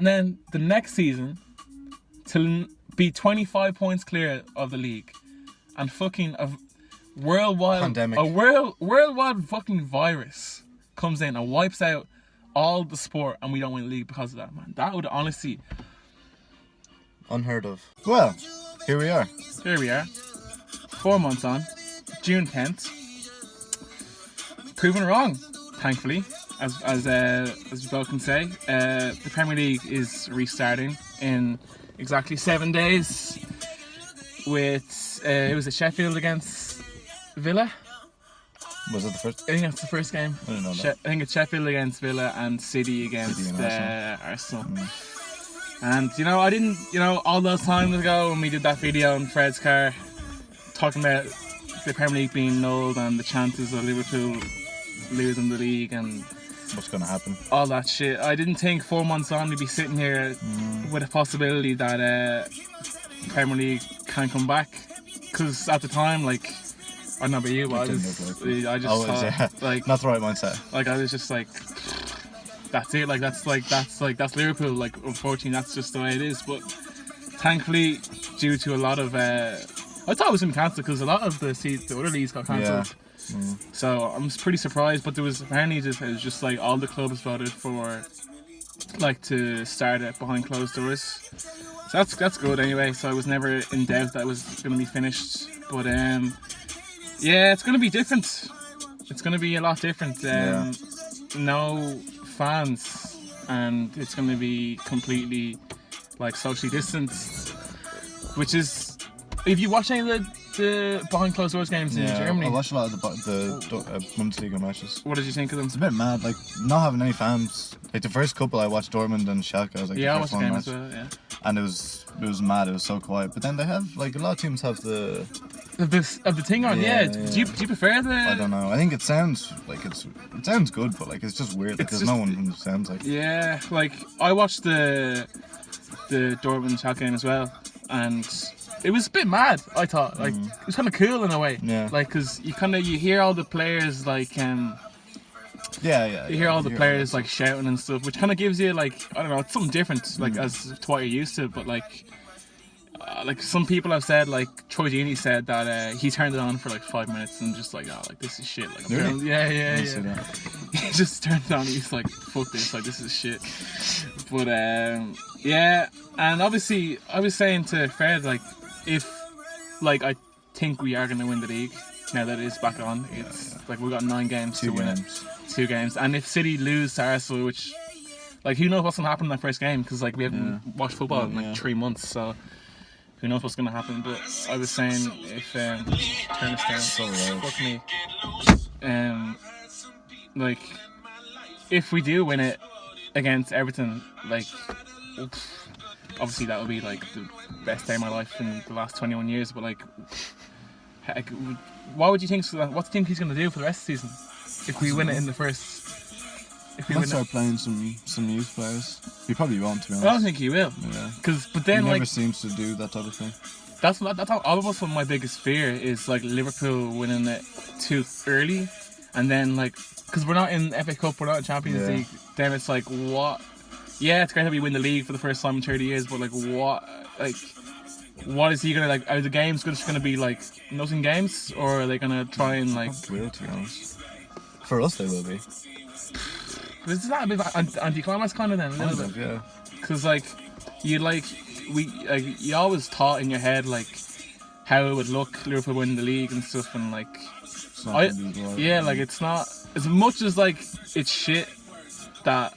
And then the next season, to be 25 points clear of the league, and fucking a worldwide pandemic, worldwide fucking virus comes in and wipes out all the sport, and we don't win the league because of that, man. That would honestly unheard of. Well, here we are. 4 months on, June 10th. Proven wrong, thankfully, as we both can say. The Premier League is restarting in exactly 7 days with it was a Sheffield against Villa. Was it the first? I think that's the first game. I didn't know that. I think it's Sheffield against Villa and City against Arsenal. And I didn't, all those times ago when we did that video in Fred's car talking about the Premier League being nulled and the chances of Liverpool losing the league and what's going to happen, all that shit, I didn't think 4 months on we'd be sitting here with a possibility that Premier League can come back. Because at the time, like, I don't know about you, but I just thought, like, not the right mindset. Like, I was just like, that's it. Like, that's that's Liverpool. Like, unfortunately, that's just the way it is. But thankfully, due to a lot of, I thought it was going to cancel because a lot of the other leagues got cancelled. Yeah. So I'm pretty surprised. But there was apparently it was just like all the clubs voted for, like, to start it behind closed doors. So that's good anyway. So I was never in doubt that it was going to be finished. But yeah, it's going to be different. It's going to be a lot different. No fans, and it's going to be completely like socially distanced. Which is, if you watch any of the behind closed doors games in Germany, I watched a lot of the Bundesliga matches. What did you think of them? It's a bit mad, like not having any fans. Like the first couple I watched, Dortmund and Schalke. I was like, I watched the game as well. Yeah. And it was mad. It was so quiet. But then they have, like, a lot of teams have the thing on. Yeah. Do you prefer the? I don't know. I think it sounds like it sounds good, but like it's just weird. Like, there's no one who sounds like. Yeah, like I watched the Dortmund Schalke game as well, and it was a bit mad. I thought, like, it was kind of cool in a way. Yeah. Like, because you hear all the players like You hear all the players like shouting and stuff, which kind of gives you, like, I don't know, it's something different, like as to what you're used to. But like some people have said, like Troy Deeney said that he turned it on for like 5 minutes and just like, oh, like this is shit. Like, really? Yeah. He just turned it on. He's like, fuck this, like this is shit. But yeah, and obviously I was saying to Fred, like, if, like, I think we are going to win the league now that it is back on. It's like we've got 9 games to win it. 2 games, and if City lose to Arsenal, which, like, who knows what's going to happen in that first game, because like we haven't watched football in like 3 months, so who knows what's going to happen. But I was saying, if turn this down, fuck me, like, if we do win it against Everton, like, obviously that would be like the best day of my life in the last 21 years. But like, what would you think? What do you think he's going to do for the rest of the season if we win it in the first? If we start playing some youth players. He probably won't, to be honest. I don't think he will. Yeah. But then, he never like, seems to do that type of thing. That's how almost my biggest fear is, like, Liverpool winning it too early, and then, like, because we're not in FA Cup, we're not in Champions League. Then it's like, what? Yeah, it's great that we win the league for the first time in 30 years, but like, what? Like, what is he gonna, like? Are the games just gonna be like nothing games, or are they gonna try and like? Will, to be honest. For us, they will be. But is that a bit anticlimax kind of then? A little bit, yeah. Because like, you always thought in your head like how it would look Liverpool winning the league and stuff, and like, like, it's not as much as like it's shit that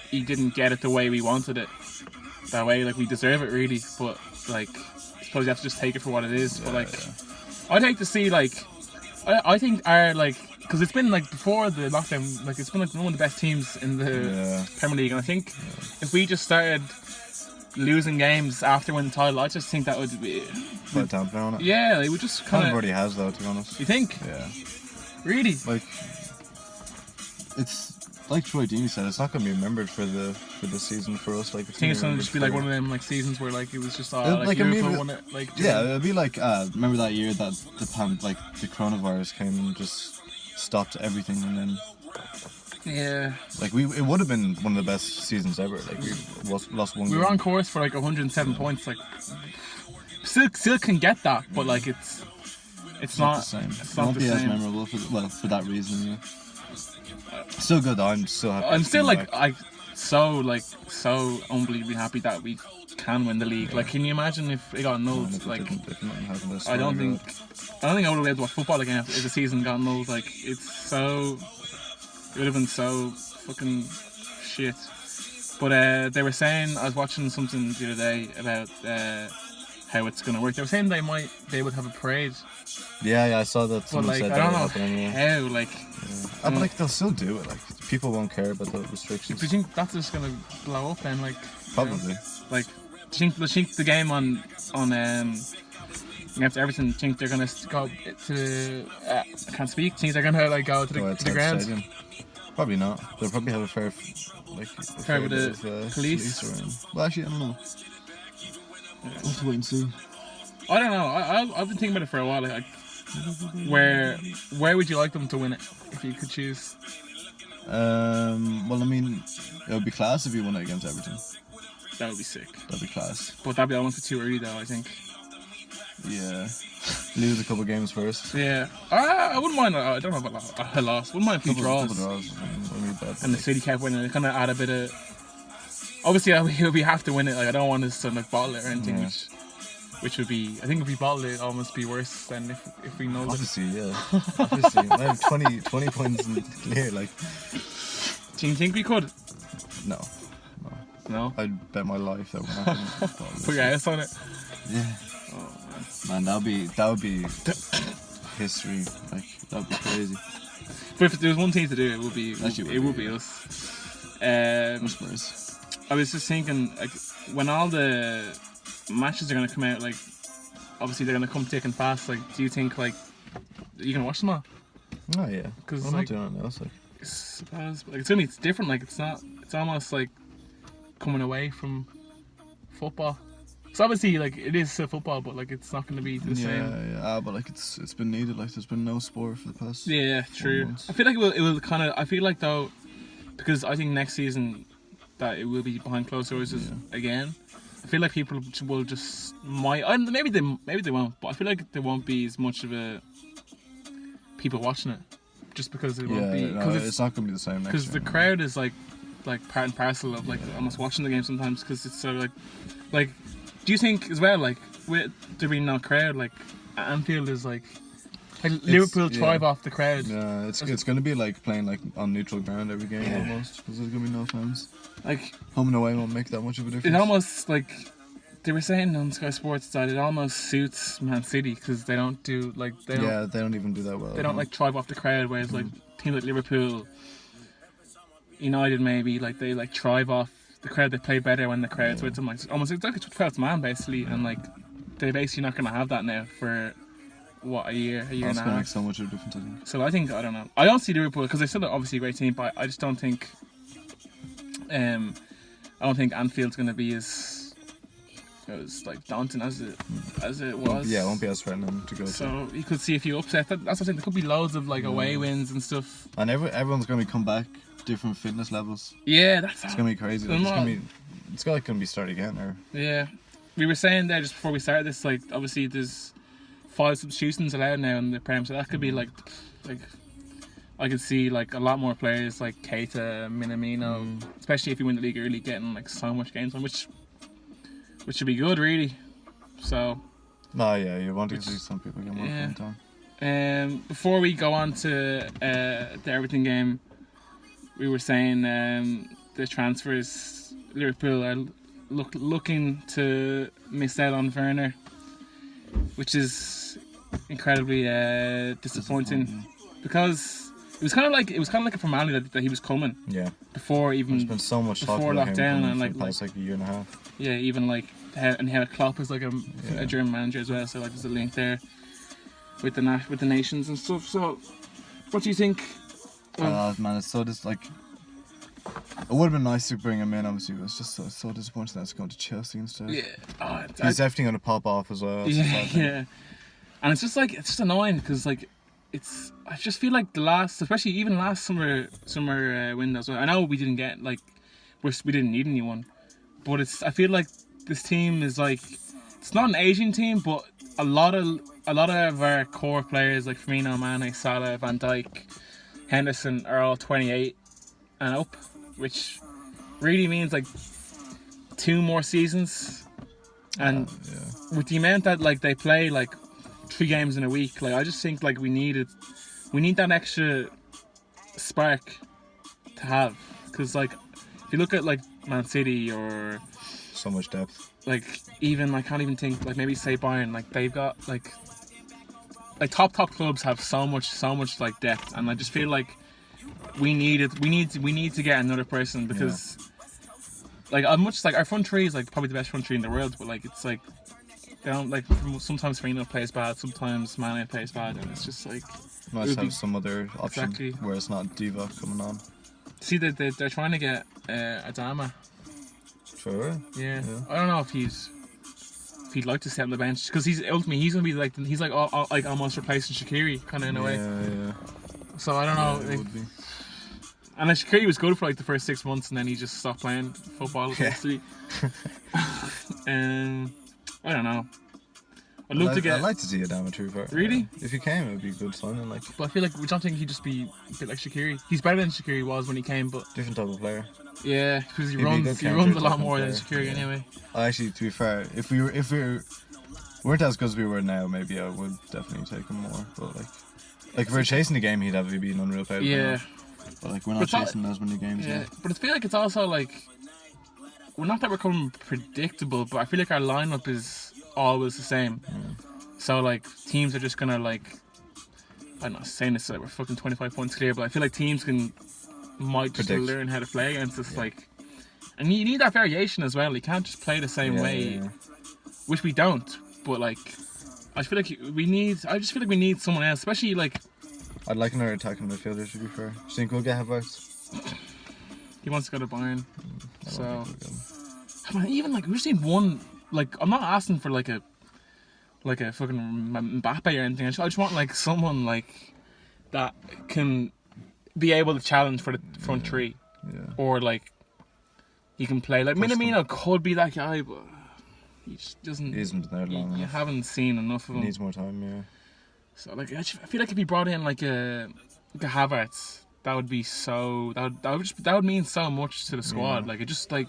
he didn't get it the way we wanted it, that way, like, we deserve it really, but like, I suppose you have to just take it for what it is. But like, I'd hate to see, like, I think our, like, because it's been like before the lockdown, like, it's been like one of the best teams in the Premier League, and I think if we just started losing games after winning the title, I just think that would be put a damper on it. Yeah, it would just kind of already has, though, to be honest. You think? Yeah. Really? Like, it's like Troy Deeney said, it's not going to be remembered for the season for us. Like, I think it's going to just be like one of them like seasons where like it was just like Liverpool won it. Like, yeah, it'll be like remember that year that the coronavirus came and just stopped everything, and then Yeah. Like it would have been one of the best seasons ever. Like we lost one. We game. were on course for like 107 points. Like, still can get that, but like it's not the same. It's It not won't the be as same. memorable for that reason. Yeah. Still good. I'm still happy. I'm to still come back. so unbelievably happy that we can win the league. Like, can you imagine if it got And annulled? if it Like, didn't, if nothing happened, I don't think I would have been able to watch football again if the season got annulled. Like, it would have been so fucking shit. But they were saying, I was watching something the other day about how it's gonna work. They were saying they might be able to have a parade, Yeah, I saw that. but Someone like said I that don't would know happen anyway. how. Like, But like they'll still do it. Like people won't care about the restrictions. do you think that's just gonna blow up then? Like, Probably. Like, do you think the game on against Everton? Do you think they're gonna go to? I can't speak. Do you think they're gonna like go to Go the outside ground? stadium. Probably not. They'll probably have a fair Fair bit of police around. Well, actually, I don't know. We'll have to wait and see. I don't know. I've been thinking about it for a while. Like, where would you like them to win it if you could choose? Well, I mean, it would be class if you won it against Everton. That would be sick. That'd be class. But that'd be almost too early though, I think. Yeah. Lose a couple games first. Yeah. I wouldn't mind. I don't know about a loss. Wouldn't mind a few Couple draws. draws. Wouldn't be bad. And the City kept winning. It kind of add a bit of. Obviously, we have to win it. Like, I don't want us to like bottle it or anything, Yeah. which would be. I think if we bottle it, it'd almost be worse than if we know that. Obviously, yeah. Obviously, I have 20 points in clear. Like, Do you think we could? no. No. I'd bet my life that would happen. Put your house on it. Yeah. Oh Man, man. that would be history. Like, that'd be crazy. But if there was one thing to do, it would be Actually, it would be us. Spurs. I was just thinking, like, when all the matches are gonna come out, like, obviously they're gonna come thick and fast. Like, do you think like you can watch them all? Oh yeah. 'Cause, I'm like, not doing anything else. Like, It's different. Like, it's almost like coming away from football. So obviously, like, it is still football, but like it's not going to be the same. yeah. But like, it's been needed. Like, there's been no sport for the past. Yeah, true. months. I feel like it will kind of. I feel like though, because I think next season that it will be behind closed doors again. I feel like people will just maybe they won't, but I feel like there won't be as much of a people watching it, just because it won't be no, it's not gonna be the same next year. because the crowd is like part and parcel of like almost watching the game sometimes, because it's so like do you think as well, like, with there being no crowd, like Anfield is like Liverpool thrive off the crowd. Yeah, it's gonna be like playing like on neutral ground every game almost, because there's gonna be no fans. Like, Home and away won't make that much of a difference. it almost, like, they were saying on Sky Sports that it almost suits Man City because they don't do like they don't even do that well. don't like thrive off the crowd, whereas like teams like Liverpool, United maybe, like they like thrive off the crowd. They play better when the crowd's with them, like almost exactly 12th man basically, and like they're basically not gonna have that now for a year and That's a gonna make half. so much of a difference, I think. So I think, I don't know. I don't see Liverpool because they're still obviously a great team, but I just don't think. I don't think Anfield's gonna be as like daunting as it was. Yeah, it won't be as threatening to go to. So you could see a few upsets. That's what I'm saying. There could be loads of like away wins and stuff. And everyone's gonna come back different fitness levels. Yeah, that's It's gonna be crazy. Like, it's gonna be start again, or yeah. We were saying there just before we started this, like, obviously there's 5 substitutions allowed now in the Prem, so that could be like I could see like a lot more players like Keita, Minamino, especially if you win the league early, getting like so much games on, which would be good, really. So. No, yeah, you want to see some people get more fun time. Before we go on to the Everton game, we were saying the transfers. Liverpool are looking to miss out on Werner, which is incredibly disappointing because it was kind of like a formality that he was coming. Yeah. Before even There's been so much talk before about lockdown him and for the past like a year and a half. Yeah, even like and how Klopp is like a German manager as well, so like there's a link there with the nations and stuff. So, what do you think? Man, it's so just like it would have been nice to bring him in. Obviously, but it's just so disappointing that it's going to Chelsea instead. Yeah, he's definitely going to pop off as well. Yeah. And it's just annoying because like I just feel like especially even last summer window as well. I know we didn't get like we didn't need anyone, but I feel like this team is like it's not an Asian team, but a lot of our core players like Firmino, Mane, Salah, Van Dijk, Henderson are all 28 and up, which really means like 2 more seasons. And with the amount that like they play like 3 games in a week, like I just think like we need that extra spark to have, because like if you look at like Man City or So much depth. like even I can't even think like maybe say Bayern, like they've got like top clubs have so much like depth, and I just feel like we need to get another person, because like as much like our front three is like probably the best front three in the world, but like it's like they don't like sometimes Firmino plays bad, sometimes Mane plays bad, and it's just like Nice to have some other option Exactly. where it's not Diva coming on. see that they're trying to get Adama. Sure. Yeah. I don't know if he'd like to sit on the bench, because he's ultimately he's gonna be like like almost replacing Shaqiri kind of in a way. Yeah. So I don't know. It would be. And like Shaqiri was good for like the first 6 months, and then he just stopped playing football. Basically. I don't know. I'd like to see Adama too. Really? If he came, it would be a good signing. Like, But I feel like we don't think he'd just be a bit like Shaqiri. He's better than Shaqiri was when he came, but different type of player. yeah, because he He'd be a runs good a lot counter-attacking more than player, Shaqiri yeah. anyway. Actually, to be fair, if we weren't as good as we were now, maybe I would definitely take him more. But like if we were chasing the game, he'd have to be an unreal player. Yeah. But like we're not But it's not- chasing as many games. Yeah, yet. but I feel like it's also like, well, not that we're becoming predictable, but I feel like our lineup is always the same. So like teams are just gonna like, I'm not saying this like we're fucking 25 points clear, but I feel like teams might just Predict. learn how to play against us. Like, and you need that variation as well. You can't just play the same way, Yeah. which we don't. But like, I just feel like we need someone else, especially like I'd like another attacking midfielder. To be fair, do you think we'll get Havertz? he wants to go to Bayern. I don't So think we'll get him. I mean, even like we just need one. Like, I'm not asking for like a fucking Mbappe or anything. I just want like someone like that can be able to challenge for the front three, Yeah. or like he can play. Like Push them. Minamino could be that guy, but he just doesn't. He isn't there long You enough. haven't seen enough of He him. needs more time. Yeah. So like, I feel like if he brought in like a Havertz, that would be so. That would mean so much to the squad. Yeah. Like it just kind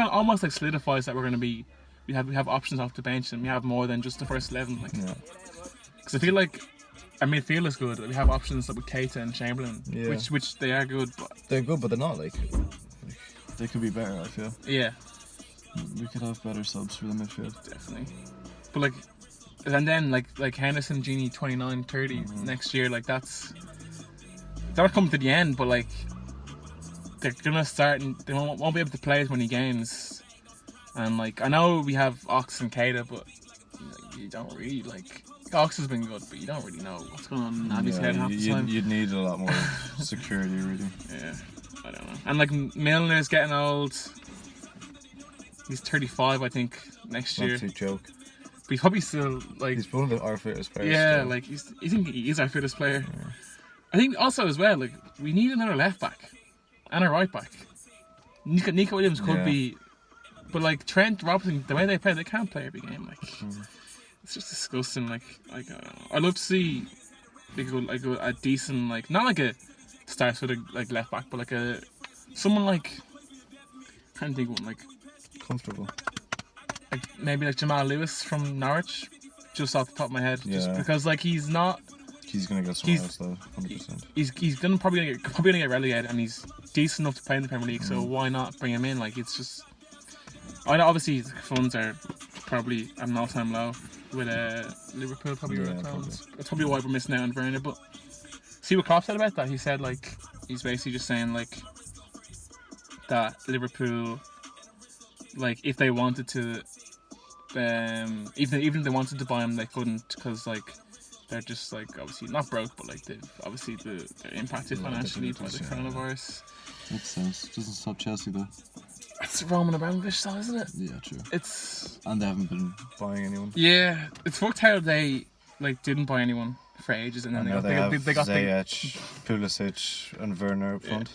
of almost like solidifies that we're gonna be. We have options off the bench, and we have more than just the first 11. Like, Yeah. because I feel like our midfield is good. We have options like with Keita and Chamberlain, Yeah. which they are good, but They're good, but they're not like they could be better. I feel yeah, we could have better subs for the midfield. definitely. But like, and then like Henderson, Genie, 29, 30 next year. Like that's coming to the end, but like they're gonna start and they won't be able to play as many games. And like I know we have Ox and Keita, but like, you don't really like. Ox has been good, but you don't really know what's going on in Abby's head half the time. You'd need a lot more security, really. Yeah, I don't know. And like Milner's getting old. He's 35, I think, next year. Not too joke. But he's probably still like. He's one of our fittest players. Yeah, still. like I think he is our fittest player. Yeah. I think also as well, like we need another left back and a right back. Nico Williams could be, but like Trent Robinson, the way they play, they can't play every game. Like it's just disgusting. Like I don't know. I'd love to see a decent like not like a star sort of like left back, but like someone like I can't think of one like comfortable. Like maybe like Jamal Lewis from Norwich, just off the top of my head. Just Yeah. because like he's not. He's gonna get somewhere else though, 100%. He's gonna probably gonna get relegated, and he's decent enough to play in the Premier League. So why not bring him in? Like it's just. I know obviously the funds are probably at an all-time low with Liverpool probably. Yeah, That's probably why we're missing out on Werner. But see what Klopp said about that. He said like he's basically just saying like that Liverpool, like if they wanted to, even if they wanted to buy him, they couldn't because like. They're just like obviously not broke, but like they're impacted financially by the coronavirus. Makes sense. Doesn't stop Chelsea though. It's Roman Abramovich, though, isn't it? Yeah, true. It's and they haven't been buying anyone. Yeah, it's fucked how they like didn't buy anyone. for ages, and then And now they got the, Ziyech, Pulisic, and Werner up front.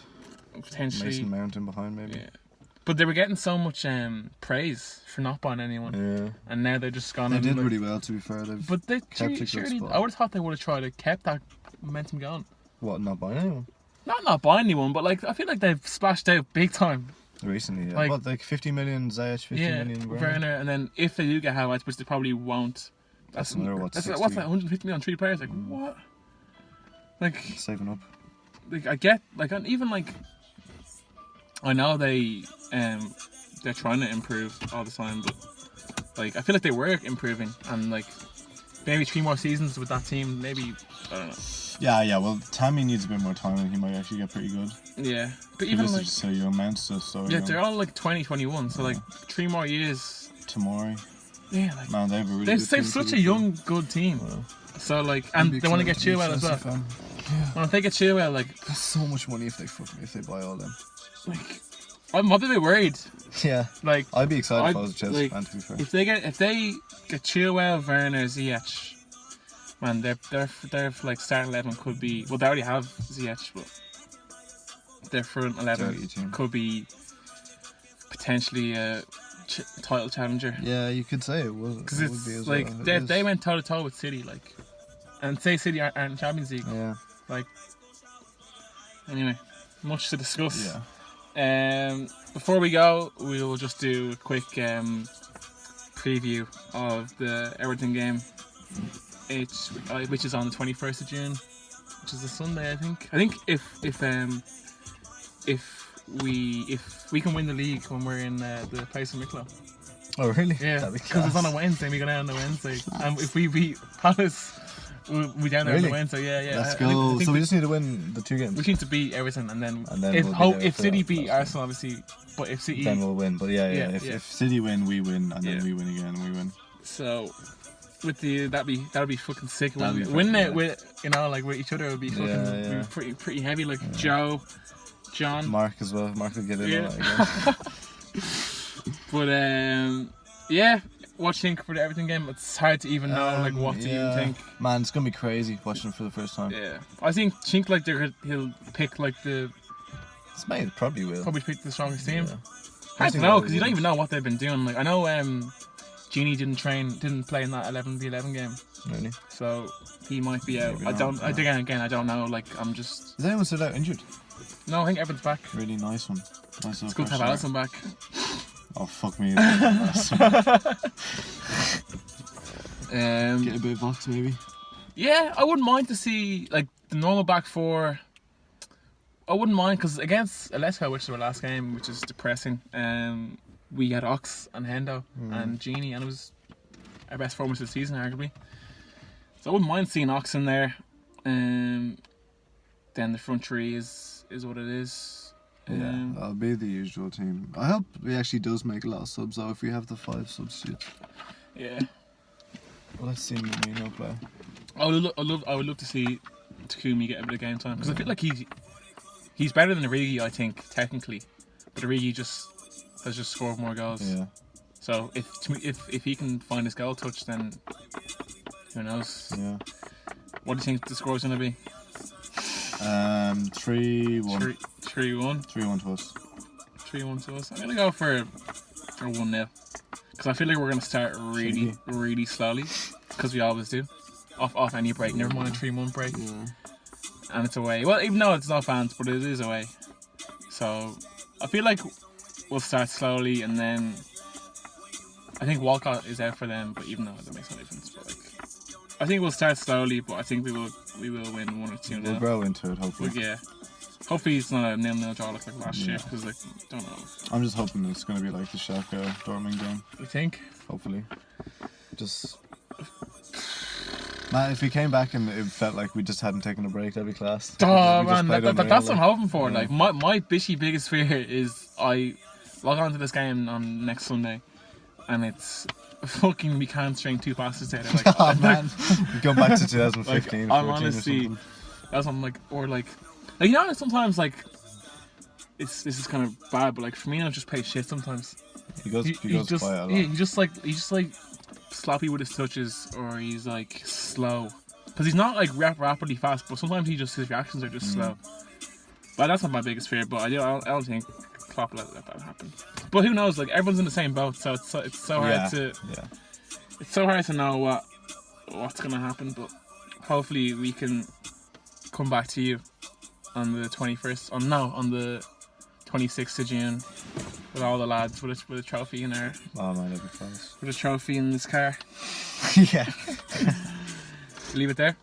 potentially. Mason Mount in behind, maybe. Yeah. But they were getting so much praise for not buying anyone, Yeah. and now they're just gone. They and did like, really well, to be fair. They've But they kept a good surely, spot. I would have thought they would have tried to kept that momentum going. What, not buying anyone? Not buying anyone, but like I feel like they've splashed out big time. Recently, yeah. Like- What, like 50 million Ziyech, 50 million Werner? Werner, and then if they do get Havertz, which they probably won't, That's another, what, that's 60? what's that? 150 million on 3 players? Like what? Like Saving up. I get like and even like I know they're trying to improve all the time, but like I feel like they were improving, and like maybe 3 more seasons with that team, maybe I don't know. Yeah, well, Tammy needs a bit more time and he might actually get pretty good. Yeah, but even Pulisic like is so young, Mount's still so yeah, young. they're all like 20, 21, so like 3 more years. Tomori. Yeah, like Man, they have a really they've good team, such to a be fair. young, good team. Well, So like, I'd and be they want to get excited to be a Chilwell as well. Chelsea fan. Yeah. When they get Chilwell, like That's so much money if they buy all them. I'm a bit worried. Yeah. Like I'd be excited if I'd- I was a Chelsea like, fan, to be fair. if they get Chilwell, Werner, Ziyech, man, their like start 11 could be. Well, they already have Ziyech, but their front 11 Dirty team. could be potentially a title challenger. Yeah, you could say it was. Because It would be it's as like well. It they is. went toe to toe with City, like, and say City aren't in Champions League. Yeah. Like, anyway, much to discuss. Yeah. Before we go, we will just do a quick preview of the Everton game, which is on the 21st of June, which is a Sunday, I think. I think if we can win the league when we're in the place in Wicklow. Oh, really? Yeah, That'd be because it's on a class. Wednesday. We go down on a Wednesday, and if we beat Palace, we down there on Really? the Wednesday. Yeah. Let's I go. think So we just need to win the 2 games. we need to beat Everton, and then we'll be there if for City that beat last Arsenal, obviously, but if City, Then we'll win. But yeah. Yeah, If, yeah. if City win, we win, and then Yeah. we win again, and we win. so with the that'd be fucking sick. That'd be Winning fucking, it with like with each other would be fucking Yeah. Be pretty heavy. Like Joe, John, Mark as well. Mark will get in Yeah. on that again. but yeah. What do you think for the Everton game? It's hard to even know like what to even think. Man, it's gonna be crazy watching it for the first time. Yeah, I think like he'll pick like It's made probably will. probably pick the strongest team. Yeah. Hard to think know that because you don't will. even know what they've been doing. Like I know Genie didn't play in that 11v11 game, Really? so he might be out. Maybe I not, don't. I yeah. again. I don't know. Like I'm just. Is anyone still out injured? No, I think Everton's back. Really nice one. Nice It's good to have Alisson back. Oh fuck me. Get a bit of Vox maybe. Yeah, I wouldn't mind to see like the normal back four. I wouldn't mind because against Atletico, which was our last game, which is depressing. We had Ox and Hendo and Genie, and it was our best performance of the season, arguably. So I wouldn't mind seeing Ox in there. Then the front three is what it is. Yeah, I'll be the usual team. I hope we actually does make a lot of subs though if we have the 5 substitutes. Yeah. Well, let's see Mourinho play. I would love to see Takumi get a bit of game time because I feel like he's better than Origi, I think, technically, but Origi has just scored more goals. Yeah. So if he can find his goal touch, then who knows? Yeah. What do you think the score's gonna be? 3-1. 3-1. 3-1 to us. 3-1 to us. I'm gonna go for 1-0 because I feel like we're gonna start really slowly because we always do. Off any break, never mind a 3-1 break. Yeah. And it's away. Well, even though it's not fans, but it is away. So I feel like we'll start slowly, and then I think Walcott is out for them. But even though that makes no difference, but like I think we'll start slowly, but I think we will win 1 or 2 We'll now. grow into it, hopefully. But yeah, hopefully it's not a 0-0 draw like last year because like don't know. I'm just hoping it's going to be like the Schalke Dortmund game. You think? Hopefully. Just. Man, if we came back and it felt like we just hadn't taken a break, that'd be class. Oh We just man, played that's unreal, what I'm hoping for. Yeah. Like my biggest fear is I log on to this game on next Sunday, and it's fucking we can't string 2 passes together. Like, Oh man, we go back to 2015. like 14 I'm or honestly, something. that's what I'm like, or like you know sometimes like this is kind of bad, but like for me I just play shit sometimes. He goes just quiet a lot. yeah, he just like sloppy with his touches, or he's like slow. because he's not like rapidly fast, but sometimes his reactions are just slow. But that's not my biggest fear. But I don't think Klopp let that happen. But who knows? Like everyone's in the same boat, so it's so hard to it's so hard to know what's gonna happen. But hopefully we can come back to you on the 21st. On the 26th of June with all the lads with a trophy in our. Oh man, that'd be close. With a trophy in this car. Yeah. Leave it there.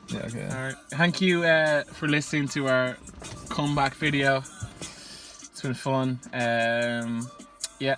Yeah. Okay. All right. Thank you for listening to our comeback video. It's been fun. Yeah.